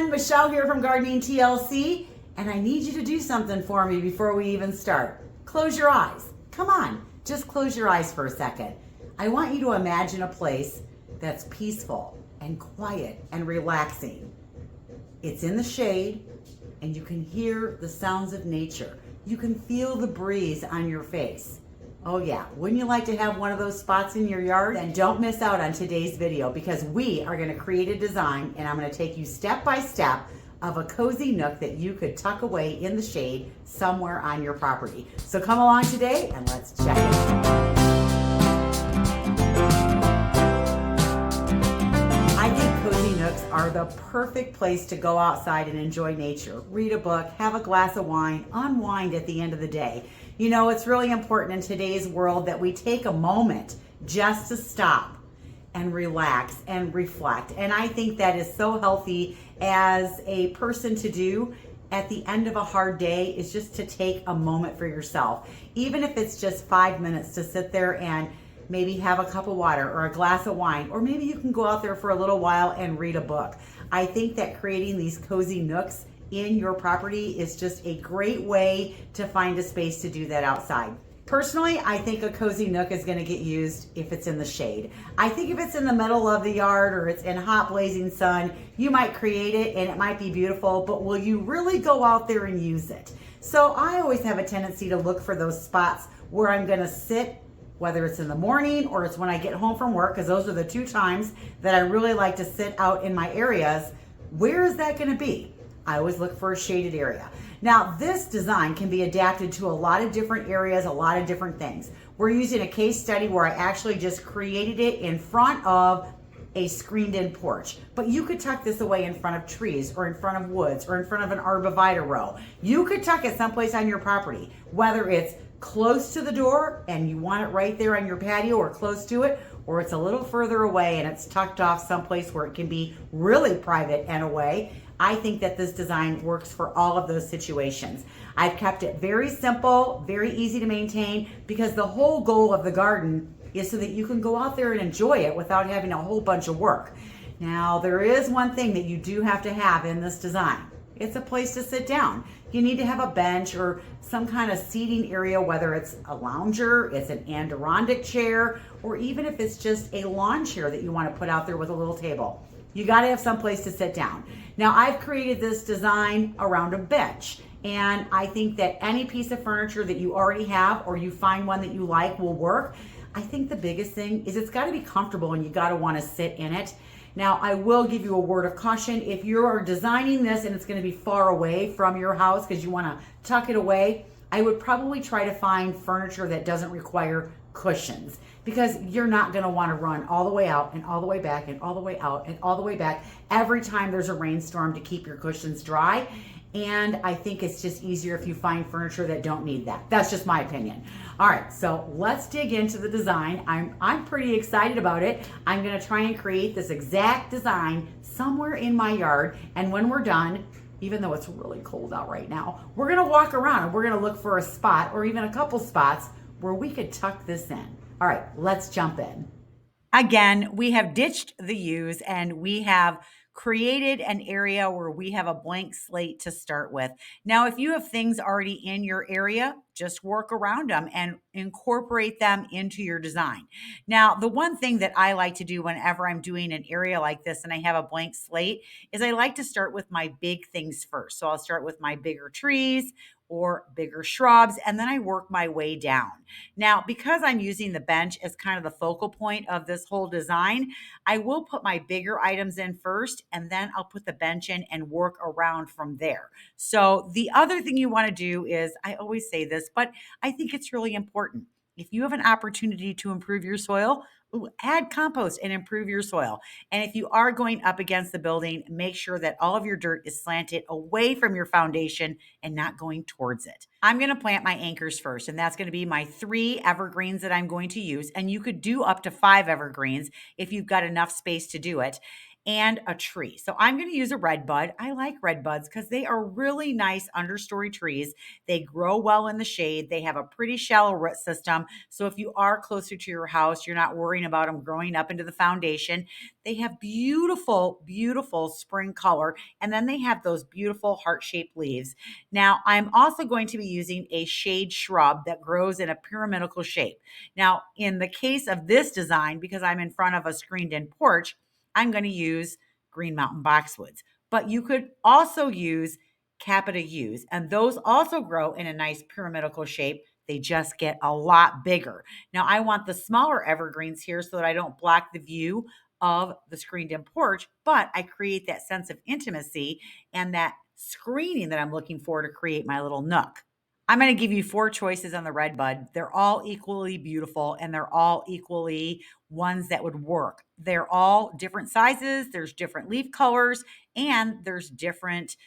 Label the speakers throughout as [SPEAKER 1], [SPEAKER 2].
[SPEAKER 1] everyone, Michelle here from Gardening TLC, and I need you to do something for me before we even start. Close your eyes. Come on, just close your eyes for a second. I want you to imagine a place that's peaceful and quiet and relaxing. It's in the shade, and you can hear the sounds of nature. You can feel the breeze on your face. Oh yeah, wouldn't you like to have one of those spots in your yard? Then don't miss out on today's video because we are going to create a design and I'm going to take you step by step of a cozy nook that you could tuck away in the shade somewhere on your property. So come along today and let's check it out. I think cozy nooks are the perfect place to go outside and enjoy nature, read a book, have a glass of wine, unwind at the end of the day. You know, it's really important in today's world that we take a moment just to stop and relax and reflect. And I think that is so healthy as a person to do at the end of a hard day, is just to take a moment for yourself. Even if it's just 5 minutes to sit there and maybe have a cup of water or a glass of wine, or maybe you can go out there for a little while and read a book. I think that creating these cozy nooks in your property is just a great way to find a space to do that outside. Personally, I think a cozy nook is going to get used if it's in the shade. I think if it's in the middle of the yard or it's in hot blazing sun, you might create it and it might be beautiful, but will you really go out there and use it? So I always have a tendency to look for those spots where I'm going to sit, whether it's in the morning or it's when I get home from work, because those are the two times that I really like to sit out in my areas. Where is that going to be? I always look for a shaded area. Now, this design can be adapted to a lot of different areas, a lot of different things. We're using a case study where I actually just created it in front of a screened-in porch. But you could tuck this away in front of trees or in front of woods or in front of an arborvitae row. You could tuck it someplace on your property, whether it's close to the door and you want it right there on your patio or close to it, or it's a little further away and it's tucked off someplace where it can be really private and away. I think that this design works for all of those situations. I've kept it very simple, very easy to maintain, because the whole goal of the garden is so that you can go out there and enjoy it without having a whole bunch of work. Now, there is one thing that you do have to have in this design. It's a place to sit down. You need to have a bench or some kind of seating area, whether it's a lounger, it's an Adirondack chair, or even if it's just a lawn chair that you want to put out there with a little table. You got to have some place to sit down. Now, I've created this design around a bench, and I think that any piece of furniture that you already have or you find one that you like will work. I think the biggest thing is it's got to be comfortable and you got to want to sit in it. Now, I will give you a word of caution. If you are designing this and it's going to be far away from your house because you want to tuck it away, I would probably try to find furniture that doesn't require cushions, because you're not going to want to run all the way out and all the way back and all the way out and all the way back every time there's a rainstorm to keep your cushions dry. And I think it's just easier if you find furniture that don't need that. That's just my opinion. All right, so let's dig into the design. I'm pretty excited about it. I'm going to try and create this exact design somewhere in my yard. And when we're done, even though it's really cold out right now, we're going to walk around and we're going to look for a spot or even a couple spots where we could tuck this in. All right, let's jump in. Again, we have ditched the U's and we have created an area where we have a blank slate to start with. Now, if you have things already in your area, just work around them and incorporate them into your design. Now, the one thing that I like to do whenever I'm doing an area like this and I have a blank slate is I like to start with my big things first. So I'll start with my bigger trees or bigger shrubs, and then I work my way down. Now, because I'm using the bench as kind of the focal point of this whole design, I will put my bigger items in first, and then I'll put the bench in and work around from there. So the other thing you want to do is, I always say this, but I think it's really important. If you have an opportunity to improve your soil, add compost and improve your soil. And if you are going up against the building, make sure that all of your dirt is slanted away from your foundation and not going towards it. I'm going to plant my anchors first, and that's going to be my 3 evergreens that I'm going to use. And you could do up to 5 evergreens if you've got enough space to do it. and a tree. So I'm going to use a red bud. I like red buds because they are really nice understory trees. They grow well in the shade. They have a pretty shallow root system. So if you are closer to your house, you're not worrying about them growing up into the foundation. They have beautiful, beautiful spring color. And then they have those beautiful heart-shaped leaves. Now, I'm also going to be using a shade shrub that grows in a pyramidal shape. Now, in the case of this design, because I'm in front of a screened-in porch, I'm going to use Green Mountain Boxwoods. But you could also use Capita U's, and those also grow in a nice pyramidal shape. They just get a lot bigger. Now, I want the smaller evergreens here so that I don't block the view of the screened-in porch, but I create that sense of intimacy and that screening that I'm looking for to create my little nook. I'm going to give you 4 choices on the red bud. They're all equally beautiful and they're all equally ones that would work. They're all different sizes, there's different leaf colors, and there's different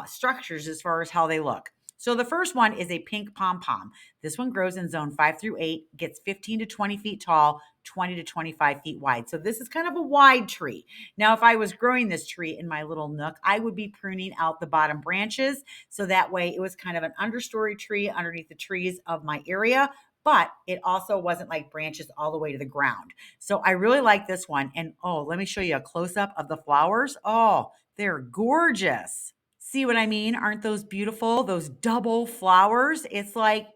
[SPEAKER 1] structures as far as how they look. So the first one is a pink pom pom. This one grows in zone 5 through 8, gets 15 to 20 feet tall, 20 to 25 feet wide. So this is kind of a wide tree. Now, if I was growing this tree in my little nook, I would be pruning out the bottom branches. So that way it was kind of an understory tree underneath the trees of my area, but it also wasn't like branches all the way to the ground. So I really like this one. And oh, let me show you a close up of the flowers. Oh, they're gorgeous. See what I mean? Aren't those beautiful? Those double flowers. It's like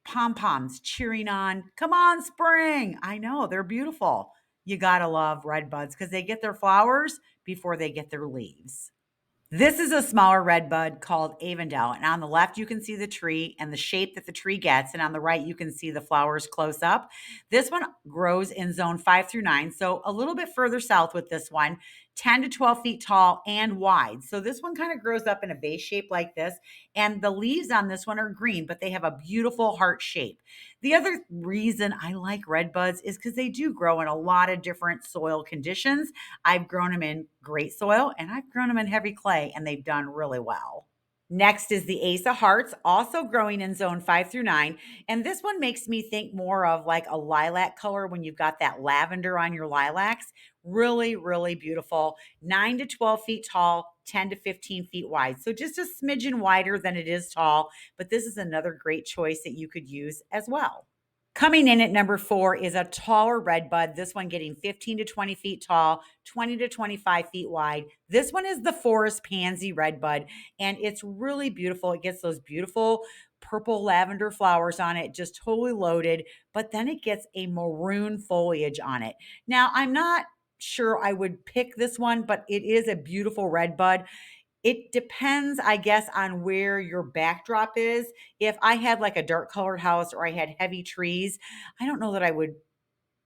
[SPEAKER 1] pom poms cheering on. Come on, spring. I know they're beautiful. You got to love red buds because they get their flowers before they get their leaves. This is a smaller red bud called Avendelle. And on the left, you can see the tree and the shape that the tree gets. And on the right, you can see the flowers close up. This one grows in zone 5 through 9. So a little bit further south with this one, 10 to 12 feet tall and wide. So this one kind of grows up in a vase shape like this. And the leaves on this one are green, but they have a beautiful heart shape. The other reason I like red buds is because they do grow in a lot of different soil conditions. I've grown them in great soil and I've grown them in heavy clay, and they've done really well. Next is the Ace of Hearts, also growing in zone 5 through 9. And this one makes me think more of like a lilac color when you've got that lavender on your lilacs. Really, really beautiful. 9 to 12 feet tall, 10 to 15 feet wide. So just a smidgen wider than it is tall. But this is another great choice that you could use as well. Coming in at number 4 is a taller red bud. This one getting 15 to 20 feet tall, 20 to 25 feet wide. This one is the Forest Pansy red bud, and it's really beautiful. It gets those beautiful purple lavender flowers on it, just totally loaded, but then it gets a maroon foliage on it. Now, I'm not sure I would pick this one, but it is a beautiful red bud. It depends, I guess, on where your backdrop is. If I had like a dark colored house or I had heavy trees, I don't know that I would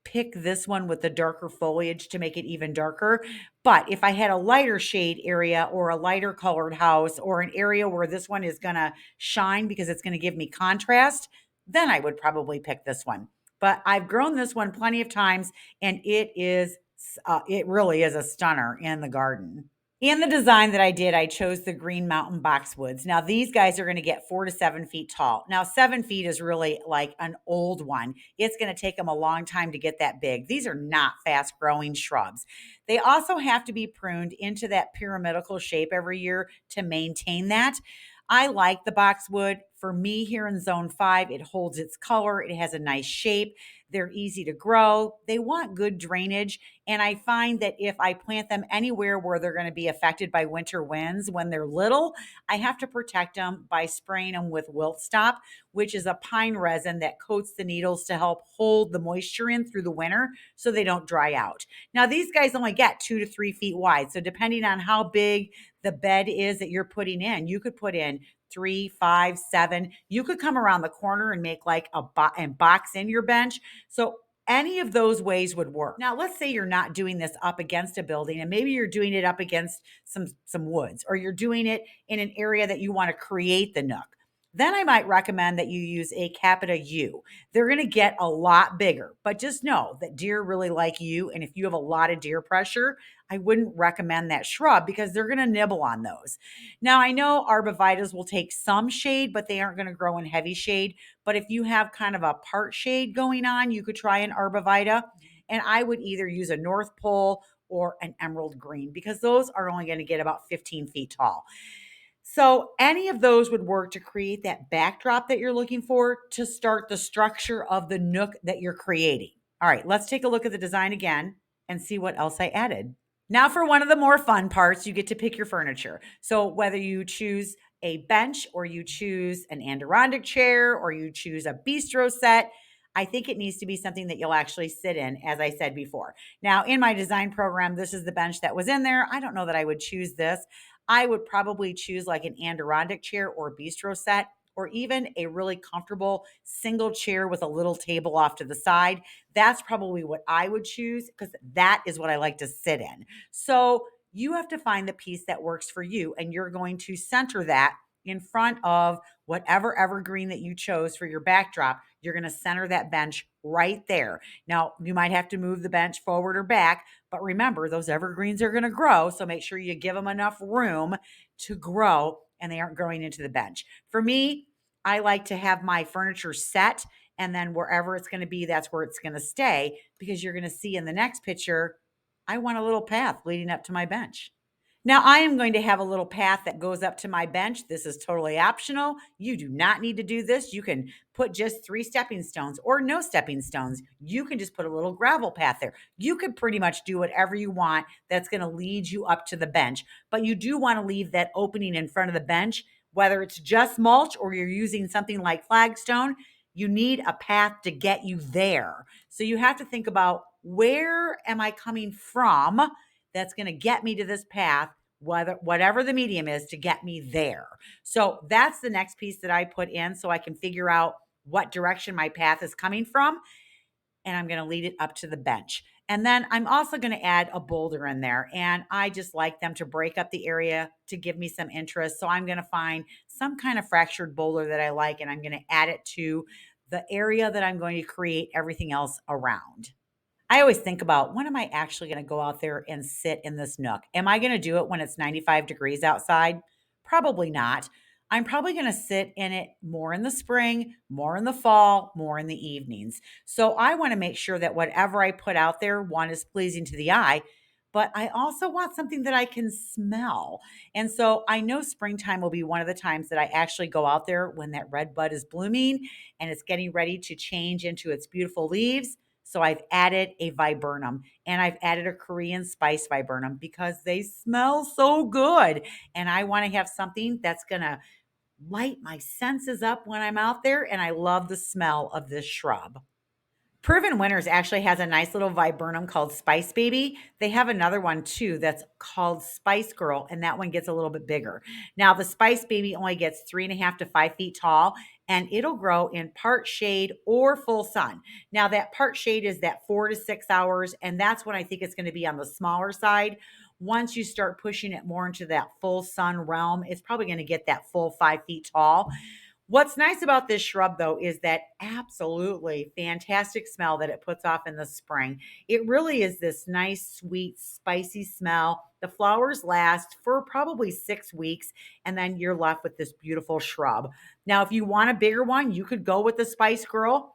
[SPEAKER 1] pick this one with the darker foliage to make it even darker. But if I had a lighter shade area or a lighter colored house or an area where this one is going to shine because it's going to give me contrast, then I would probably pick this one. But I've grown this one plenty of times and it really is a stunner in the garden. In the design that I did, I chose the Green Mountain Boxwoods. Now, these guys are going to get 4 to 7 feet tall. Now, 7 feet is really like an old one. It's going to take them a long time to get that big. These are not fast growing shrubs. They also have to be pruned into that pyramidal shape every year to maintain that. I like the boxwood. For me here in zone 5, it holds its color. It has a nice shape. They're easy to grow. They want good drainage. And I find that if I plant them anywhere where they're going to be affected by winter winds when they're little, I have to protect them by spraying them with wilt stop, which is a pine resin that coats the needles to help hold the moisture in through the winter so they don't dry out. Now, these guys only get 2 to 3 feet wide. So depending on how big the bed is that you're putting in, you could put in 3, 5, 7. You could come around the corner and make like and box in your bench. So any of those ways would work. Now, let's say you're not doing this up against a building and maybe you're doing it up against some woods, or you're doing it in an area that you want to create the nook. Then I might recommend that you use a Capita U. They're going to get a lot bigger, but just know that deer really like you. And if you have a lot of deer pressure, I wouldn't recommend that shrub because they're going to nibble on those. Now, I know arborvitaes will take some shade, but they aren't going to grow in heavy shade. But if you have kind of a part shade going on, you could try an arborvitae. And I would either use a North Pole or an emerald green, because those are only going to get about 15 feet tall. So any of those would work to create that backdrop that you're looking for to start the structure of the nook that you're creating. All right, let's take a look at the design again and see what else I added. Now for one of the more fun parts, you get to pick your furniture. So whether you choose a bench or you choose an Adirondack chair or you choose a bistro set, I think it needs to be something that you'll actually sit in, as I said before. Now, in my design program, this is the bench that was in there. I don't know that I would choose this. I would probably choose like an Adirondack chair or bistro set, or even a really comfortable single chair with a little table off to the side. That's probably what I would choose because that is what I like to sit in. So you have to find the piece that works for you, and you're going to center that in front of whatever evergreen that you chose for your backdrop. You're going to center that bench right there. Now, you might have to move the bench forward or back, but remember, those evergreens are going to grow. So make sure you give them enough room to grow and they aren't growing into the bench. For me, I like to have my furniture set, and then wherever it's going to be, that's where it's going to stay, because you're going to see in the next picture, I want a little path leading up to my bench. Now, I am going to have a little path that goes up to my bench. This is totally optional. You do not need to do this. You can put just 3 stepping stones or no stepping stones. You can just put a little gravel path there. You could pretty much do whatever you want that's going to lead you up to the bench, but you do want to leave that opening in front of the bench, whether it's just mulch or you're using something like flagstone. You need a path to get you there. So you have to think about, where am I coming from that's going to get me to this path, whatever the medium is, to get me there. So that's the next piece that I put in, so I can figure out what direction my path is coming from, and I'm going to lead it up to the bench. And then I'm also going to add a boulder in there, and I just like them to break up the area to give me some interest. So I'm going to find some kind of fractured boulder that I like, and I'm going to add it to the area that I'm going to create everything else around. I always think about, when am I actually going to go out there and sit in this nook? Am I going to do it when it's 95 degrees outside? Probably not. I'm probably going to sit in it more in the spring, more in the fall, more in the evenings. So I want to make sure that whatever I put out there, one, is pleasing to the eye, but I also want something that I can smell. And so I know springtime will be one of the times that I actually go out there, when that red bud is blooming and it's getting ready to change into its beautiful leaves. So I've added a viburnum, and I've added a Korean spice viburnum because they smell so good. And I want to have something that's going to light my senses up when I'm out there. And I love the smell of this shrub. Proven Winners actually has a nice little viburnum called Spice Baby. They have another one too that's called Spice Girl, and that one gets a little bit bigger. Now, the Spice Baby only gets 3.5 to 5 feet tall, and it'll grow in part shade or full sun. Now, that part shade is that 4 to 6 hours, and that's when I think it's going to be on the smaller side. Once you start pushing it more into that full sun realm, it's probably going to get that full 5 feet tall. What's nice about this shrub, though, is that absolutely fantastic smell that it puts off in the spring. It really is this nice, sweet, spicy smell. The flowers last for probably 6 weeks, and then you're left with this beautiful shrub. Now, if you want a bigger one, you could go with the Spice Girl,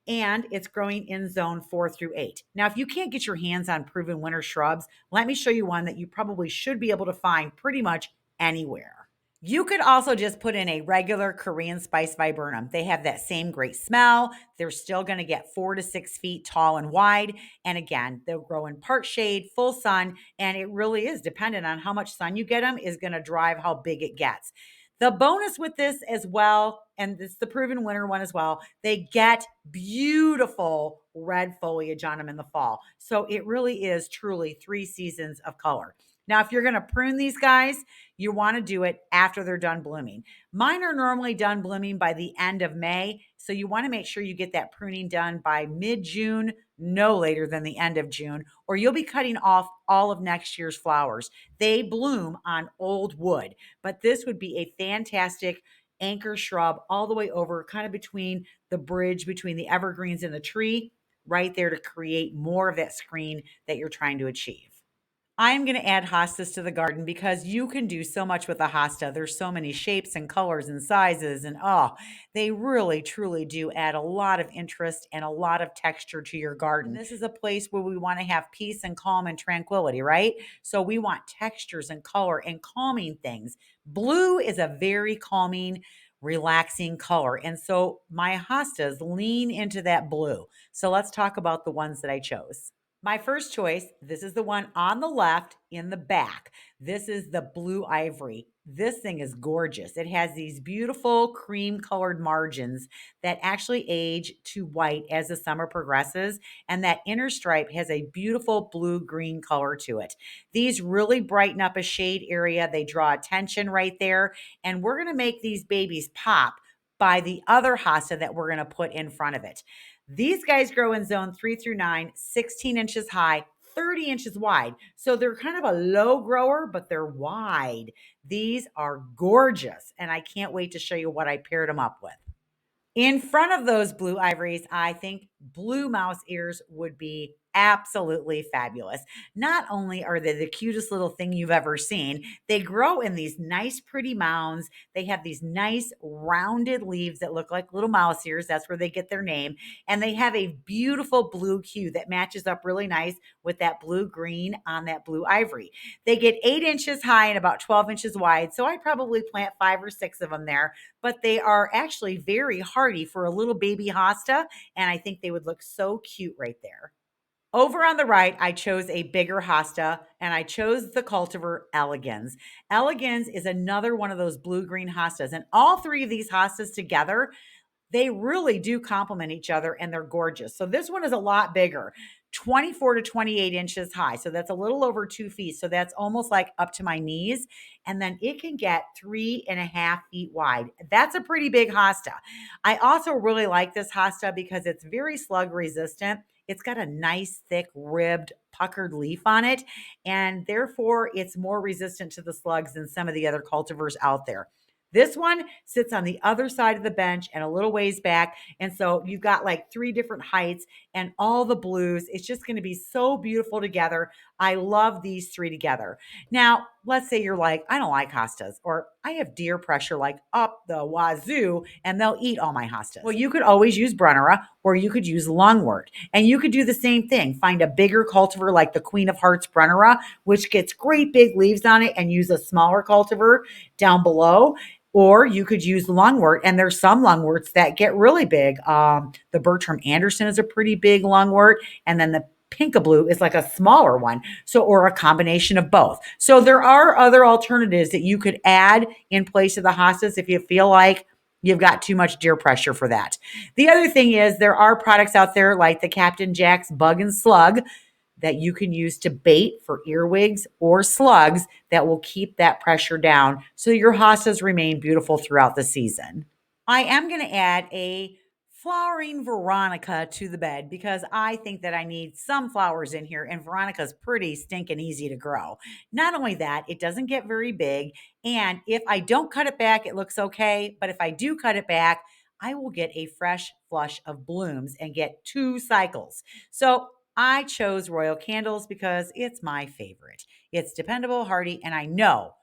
[SPEAKER 1] and it's growing in zone 4 through 8. Now, if you can't get your hands on Proven Winter shrubs, let me show you one that you probably should be able to find pretty much anywhere. You could also just put in a regular Korean spice viburnum. They have that same great smell. They're still going to get 4 to 6 feet tall and wide. And again, they'll grow in part shade, full sun, and it really is dependent on how much sun you get them is going to drive how big it gets. The bonus with this as well, and it's the Proven Winter one as well, they get beautiful red foliage on them in the fall. So it really is truly 3 seasons of color. Now, if you're going to prune these guys, you want to do it after they're done blooming. Mine are normally done blooming by the end of May, so you want to make sure you get that pruning done by mid-June, no later than the end of June, or you'll be cutting off all of next year's flowers. They bloom on old wood, but this would be a fantastic anchor shrub all the way over, kind of between the bridge between the evergreens and the tree, right there, to create more of that screen that you're trying to achieve. I'm going to add hostas to the garden because you can do so much with a hosta. There's so many shapes and colors and sizes, and they really truly do add a lot of interest and a lot of texture to your garden. And this is a place where we want to have peace and calm and tranquility, right? So we want textures and color and calming things. Blue is a very calming, relaxing color. And so my hostas lean into that blue. So let's talk about the ones that I chose. My first choice, this is the one on the left in the back. This is the blue ivory. This thing is gorgeous. It has these beautiful cream colored margins that actually age to white as the summer progresses. And that inner stripe has a beautiful blue green color to it. These really brighten up a shade area. They draw attention right there. And we're going to make these babies pop by the other hosta that we're going to put in front of it. These guys grow in zone 3 through 9, 16 inches high, 30 inches wide. So they're kind of a low grower, but they're wide. These are gorgeous. And I can't wait to show you what I paired them up with. In front of those blue ivories, I think blue mouse ears would be absolutely fabulous. Not only are they the cutest little thing you've ever seen, they grow in these nice, pretty mounds. They have these nice rounded leaves that look like little mouse ears. That's where they get their name. And they have a beautiful blue hue that matches up really nice with that blue green on that blue ivory. They get 8 inches high and about 12 inches wide. So I'd probably plant 5 or 6 of them there, but they are actually very hardy for a little baby hosta. And I think they would look so cute right there. Over on the right, I chose a bigger hosta and I chose the cultivar Elegans. Elegans is another one of those blue-green hostas. And all three of these hostas together, they really do complement each other and they're gorgeous. So this one is a lot bigger, 24 to 28 inches high. So that's a little over 2 feet. So that's almost like up to my knees. And then it can get 3.5 feet wide. That's a pretty big hosta. I also really like this hosta because it's very slug resistant. It's got a nice, thick, ribbed, puckered leaf on it. And therefore, it's more resistant to the slugs than some of the other cultivars out there. This one sits on the other side of the bench and a little ways back. And so you've got like 3 different heights and all the blues. It's just going to be so beautiful together. I love these 3 together. Now, let's say you're like, I don't like hostas, or I have deer pressure like up the wazoo and they'll eat all my hostas. Well, you could always use Brunnera or you could use lungwort. And you could do the same thing. Find a bigger cultivar like the Queen of Hearts Brunnera, which gets great big leaves on it, and use a smaller cultivar down below. Or you could use lungwort, and there's some lungworts that get really big. The Bertram Anderson is a pretty big lungwort, and then the Pinkaboo is like a smaller one. So, or a combination of both. So there are other alternatives that you could add in place of the hostas if you feel like you've got too much deer pressure for that. The other thing is there are products out there like the Captain Jack's Bug and Slug that you can use to bait for earwigs or slugs that will keep that pressure down so your hostas remain beautiful throughout the season. I am going to add a flowering Veronica to the bed because I think that I need some flowers in here, and Veronica's pretty stinking easy to grow. Not only that, it doesn't get very big, and if I don't cut it back, it looks okay, but if I do cut it back, I will get a fresh flush of blooms and get 2 cycles. So I chose Royal Candles because it's my favorite. It's dependable, hardy, and I know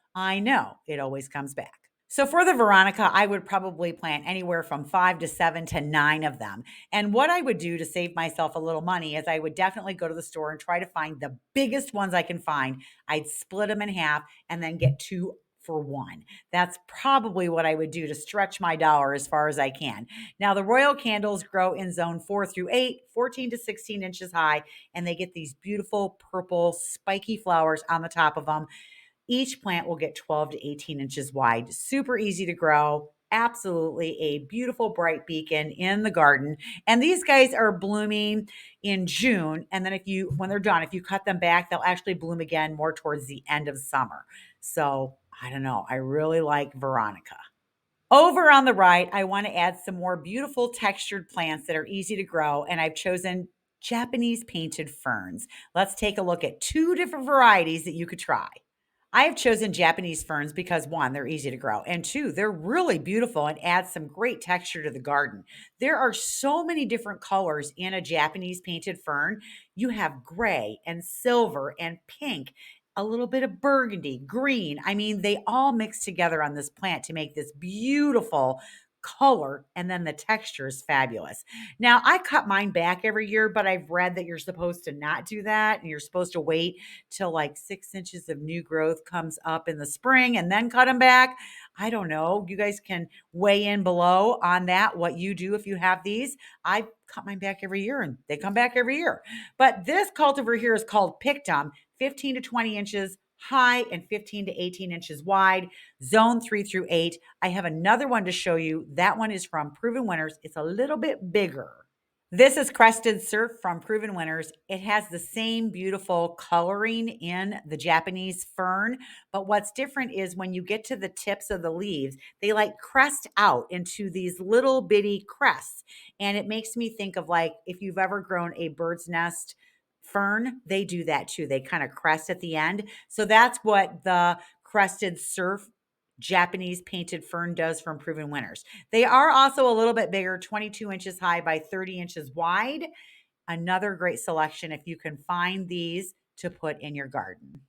[SPEAKER 1] it always comes back. So for the Veronica, I would probably plant anywhere from 5 to 7 to 9 of them. And what I would do to save myself a little money is I would definitely go to the store and try to find the biggest ones I can find. I'd split them in half and then get 2 for 1. That's probably what I would do to stretch my dollar as far as I can. Now, the Royal Candles grow in zone 4 through 8, 14 to 16 inches high, and they get these beautiful purple spiky flowers on the top of them. Each plant will get 12 to 18 inches wide. Super easy to grow. Absolutely a beautiful bright beacon in the garden. And these guys are blooming in June. And then when they're done, if you cut them back, they'll actually bloom again more towards the end of summer. So I don't know. I really like Veronica. Over on the right, I want to add some more beautiful textured plants that are easy to grow. And I've chosen Japanese painted ferns. Let's take a look at 2 different varieties that you could try. I have chosen Japanese ferns because 1, they're easy to grow, and 2, they're really beautiful and add some great texture to the garden. There are so many different colors in a Japanese painted fern. You have gray and silver and pink. a little bit of burgundy, green. I mean, they all mix together on this plant to make this beautiful color, and then the texture is fabulous. Now, I cut mine back every year, but I've read that you're supposed to not do that, and you're supposed to wait till like 6 inches of new growth comes up in the spring and then cut them back. I don't know. You guys can weigh in below on that, what you do if you have these. I cut mine back every year and they come back every year. But this cultivar here is called Pictum, 15 to 20 inches high and 15 to 18 inches wide, zone 3 through 8. I have another one to show you. That one is from Proven Winners. It's a little bit bigger. This is Crusted Surf from Proven Winners. It has the same beautiful coloring in the Japanese fern, but what's different is when you get to the tips of the leaves, they like crest out into these little bitty crests. And it makes me think of like if you've ever grown a bird's nest fern, they do that too. They kind of crest at the end. So that's what the Crusted Surf Japanese painted fern does from Proven Winners. They are also a little bit bigger, 22 inches high by 30 inches wide. Another great selection if you can find these to put in your garden.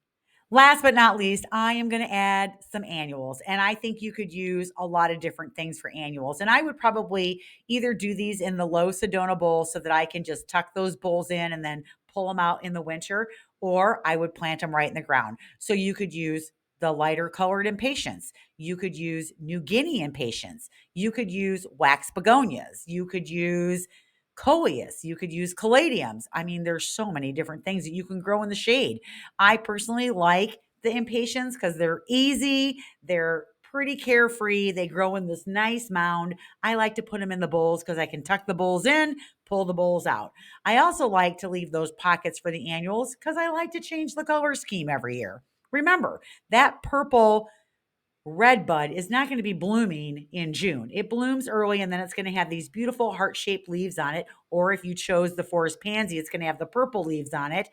[SPEAKER 1] Last but not least, I am going to add some annuals, and I think you could use a lot of different things for annuals. And I would probably either do these in the low Sedona bowl so that I can just tuck those bowls in and then pull them out in the winter, or I would plant them right in the ground. So you could use the lighter colored impatiens. You could use New Guinea impatiens. You could use wax begonias. You could use coleus. You could use caladiums. I mean, there's so many different things that you can grow in the shade. I personally like the impatiens because they're easy. They're pretty carefree. They grow in this nice mound. I like to put them in the bowls because I can tuck the bowls in, pull the bowls out. I also like to leave those pockets for the annuals because I like to change the color scheme every year. Remember, that purple red bud is not going to be blooming in June. It blooms early and then it's going to have these beautiful heart-shaped leaves on it. Or if you chose the forest pansy, it's going to have the purple leaves on it.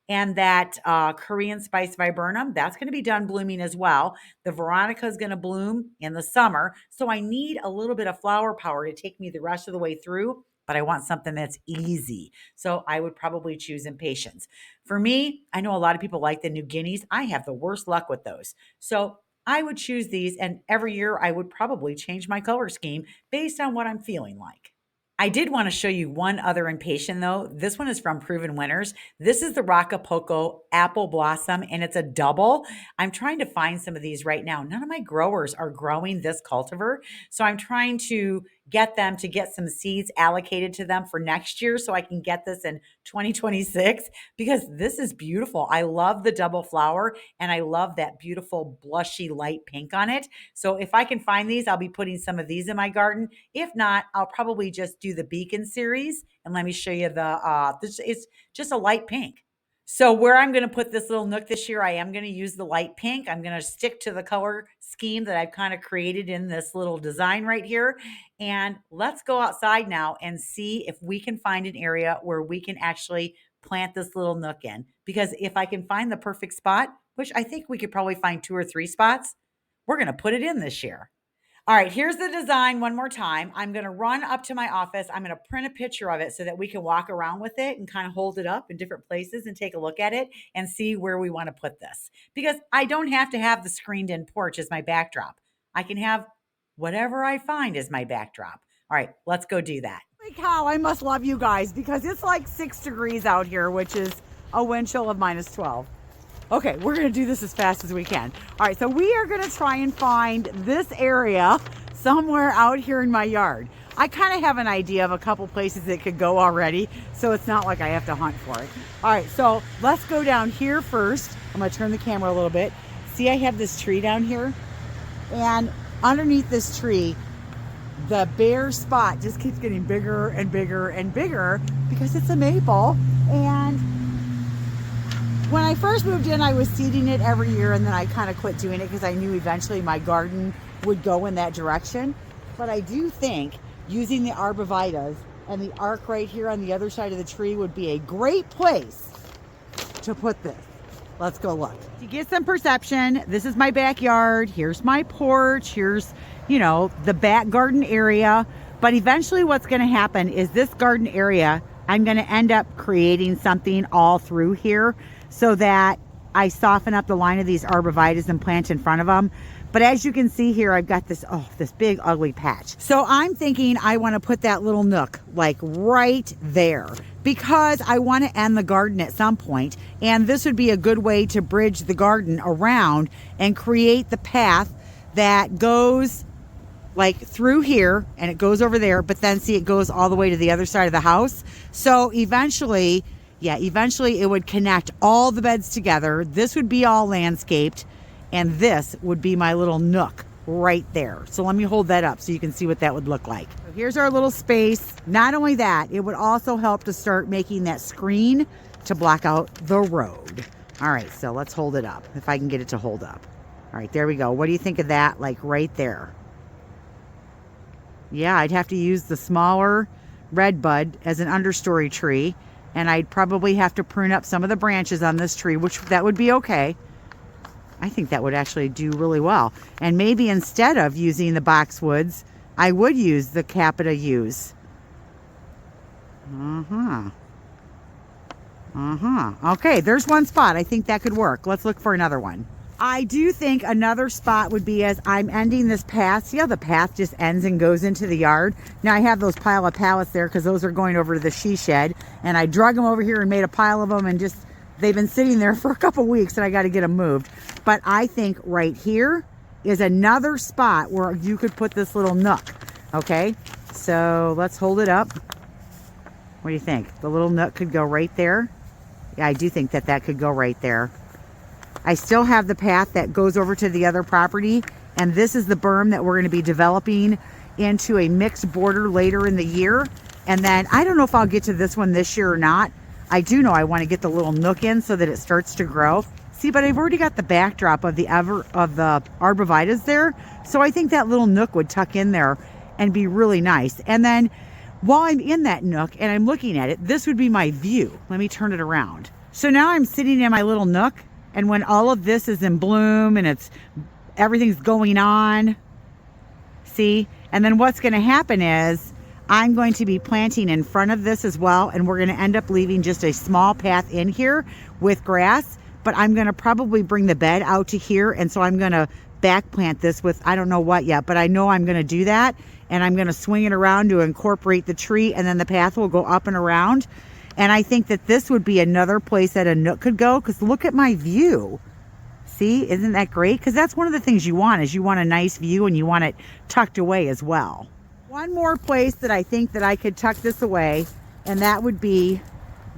[SPEAKER 1] And that Korean spice viburnum, that's going to be done blooming as well. The Veronica is going to bloom in the summer. So I need a little bit of flower power to take me the rest of the way through, but I want something that's easy. So I would probably choose impatiens. For me, I know a lot of people like the New Guineas. I have the worst luck with those. So I would choose these, and every year I would probably change my color scheme based on what I'm feeling like. I did want to show you one other impatient though. This one is from Proven Winners. This is the Rocapoco Apple Blossom, and it's a double. I'm trying to find some of these right now. None of my growers are growing this cultivar, so I'm trying to get them to get some seeds allocated to them for next year so I can get this in 2026 because this is beautiful. I love the double flower and I love that beautiful blushy light pink on it. So if I can find these, I'll be putting some of these in my garden. If not, I'll probably just do the Beacon series, and let me show you it's just a light pink. So where I'm going to put this little nook this year, I am going to use the light pink. I'm going to stick to the color scheme that I've kind of created in this little design right here. And let's go outside now and see if we can find an area where we can actually plant this little nook in. Because if I can find the perfect spot, which I think we could probably find 2 or 3 spots, we're going to put it in this year. All right, here's the design one more time. I'm going to run up to my office. I'm going to print a picture of it so that we can walk around with it and kind of hold it up in different places and take a look at it and see where we want to put this. Because I don't have to have the screened in porch as my backdrop. I can have whatever I find as my backdrop. All right, let's go do that. Holy cow, I must love you guys because it's like 6 degrees out here, which is a wind chill of -12. Okay, we're going to do this as fast as we can. All right, so we are going to try and find this area somewhere out here in my yard. I kind of have an idea of a couple places it could go already, so it's not like I have to hunt for it. All right, so let's go down here first. I'm going to turn the camera a little bit. See, I have this tree down here, and underneath this tree, the bare spot just keeps getting bigger and bigger and bigger because it's a maple. And when I first moved in, I was seeding it every year, and then I kind of quit doing it because I knew eventually my garden would go in that direction. But I do think using the arborvitaes and the arc right here on the other side of the tree would be a great place to put this. Let's go look. To get some perception, this is my backyard. Here's my porch. Here's, the back garden area. But eventually what's going to happen is this garden area, I'm going to end up creating something all through here, so that I soften up the line of these arborvitaes and plant in front of them. But as you can see here, I've got this, this big ugly patch. So I'm thinking I want to put that little nook like right there because I want to end the garden at some point. And this would be a good way to bridge the garden around and create the path that goes like through here and it goes over there, but then see it goes all the way to the other side of the house. So eventually it would connect all the beds together. This would be all landscaped. And this would be my little nook right there. So let me hold that up so you can see what that would look like. So here's our little space. Not only that, it would also help to start making that screen to block out the road. All right, so let's hold it up if I can get it to hold up. All right, there we go. What do you think of that? Like right there. Yeah, I'd have to use the smaller red bud as an understory tree. And I'd probably have to prune up some of the branches on this tree, which that would be okay. I think that would actually do really well. And maybe instead of using the boxwoods, I would use the Capita Yews. Okay, there's one spot. I think that could work. Let's look for another one. I do think another spot would be as I'm ending this path. See how the path just ends and goes into the yard? Now I have those pile of pallets there because those are going over to the she shed. And I drug them over here and made a pile of them and just... they've been sitting there for a couple weeks and I got to get them moved. But I think right here is another spot where you could put this little nook. Okay, so let's hold it up. What do you think? The little nook could go right there. Yeah, I do think that that could go right there. I still have the path that goes over to the other property. And this is the berm that we're going to be developing into a mixed border later in the year. And then I don't know if I'll get to this one this year or not. I do know I want to get the little nook in so that it starts to grow. See, but I've already got the backdrop of the arborvitaes there. So I think that little nook would tuck in there and be really nice. And then while I'm in that nook and I'm looking at it, this would be my view. Let me turn it around. So now I'm sitting in my little nook, and when all of this is in bloom and everything's going on, see? And then what's going to happen is I'm going to be planting in front of this as well, and we're going to end up leaving just a small path in here with grass, but I'm going to probably bring the bed out to here, and so I'm going to back plant this with I don't know what yet, but I know I'm going to do that, and I'm going to swing it around to incorporate the tree, and then the path will go up and around. And I think that this would be another place that a nook could go, because look at my view. See, isn't that great? Because that's one of the things you want, is you want a nice view and you want it tucked away as well. One more place that I think that I could tuck this away, and that would be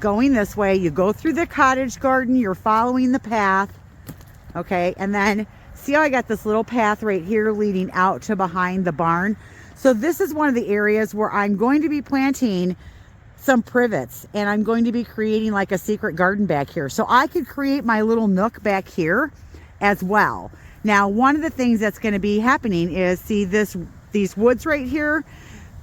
[SPEAKER 1] going this way. You go through the cottage garden, you're following the path, okay? And then see how I got this little path right here leading out to behind the barn? So this is one of the areas where I'm going to be planting some privets, and I'm going to be creating like a secret garden back here. So I could create my little nook back here as well. Now, one of the things that's going to be happening is, see these woods right here,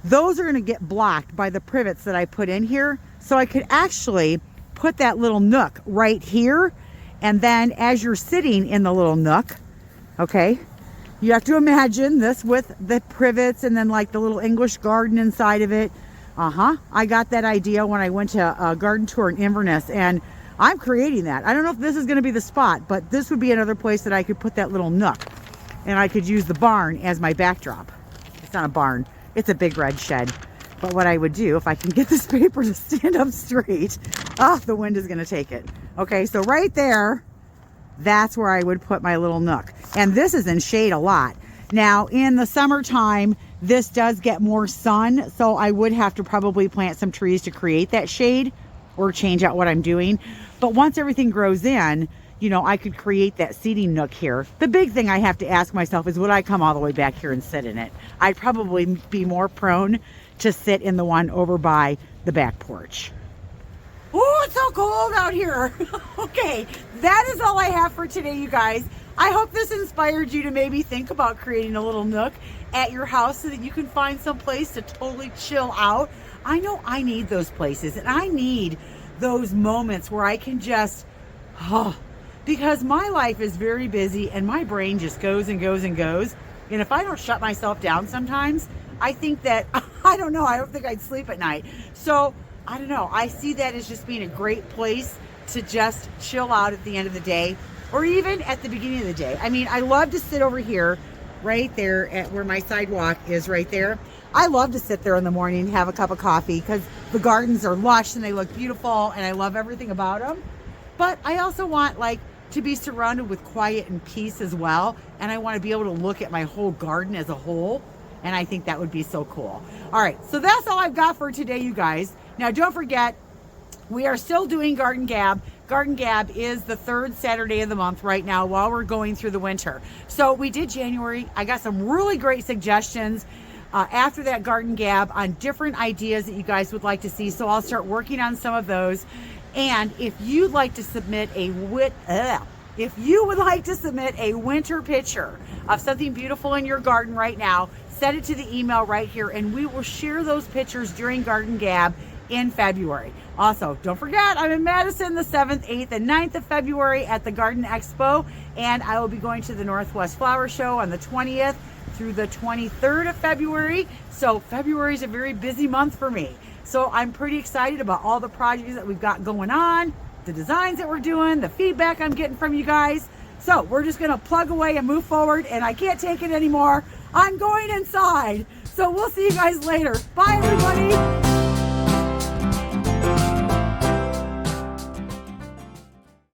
[SPEAKER 1] those are going to get blocked by the privets that I put in here. So I could actually put that little nook right here. And then as you're sitting in the little nook, okay, you have to imagine this with the privets and then like the little English garden inside of it. I got that idea when I went to a garden tour in Inverness, and I'm creating that. I don't know if this is going to be the spot, but this would be another place that I could put that little nook, and I could use the barn as my backdrop. It's not a barn, it's a big red shed. But what I would do, if I can get this paper to stand up straight, the wind is going to take it. Okay, so right there, that's where I would put my little nook. And this is in shade a lot. Now, in the summertime, this does get more sun, so I would have to probably plant some trees to create that shade or change out what I'm doing. But once everything grows in, you know, I could create that seating nook here. The big thing I have to ask myself is, would I come all the way back here and sit in it? I'd probably be more prone to sit in the one over by the back porch. Oh, it's so cold out here. Okay, that is all I have for today, you guys. I hope this inspired you to maybe think about creating a little nook at your house so that you can find some place to totally chill out. I know I need those places, and I need those moments where I can just, because my life is very busy and my brain just goes and goes and goes. And if I don't shut myself down sometimes, I think that, I don't think I'd sleep at night. So I don't know. I see that as just being a great place to just chill out at the end of the day, or even at the beginning of the day. I mean, I love to sit over here, right there at where my sidewalk is right there. I love to sit there in the morning and have a cup of coffee because the gardens are lush and they look beautiful and I love everything about them. But I also want like to be surrounded with quiet and peace as well. And I want to be able to look at my whole garden as a whole. And I think that would be so cool. All right, so that's all I've got for today, you guys. Now, don't forget, we are still doing Garden Gab. Garden Gab is the third Saturday of the month right now while we're going through the winter. So we did January. I got some really great suggestions after that Garden Gab on different ideas that you guys would like to see. So I'll start working on some of those. And if you'd like to submit a winter picture of something beautiful in your garden right now, send it to the email right here and we will share those pictures during Garden Gab in February. Also, don't forget, I'm in Madison the 7th, 8th, and 9th of February at the Garden Expo, and I will be going to the Northwest Flower Show on the 20th through the 23rd of February. So February is a very busy month for me. So I'm pretty excited about all the projects that we've got going on, the designs that we're doing, the feedback I'm getting from you guys. So we're just gonna plug away and move forward, and I can't take it anymore. I'm going inside. So we'll see you guys later. Bye, everybody.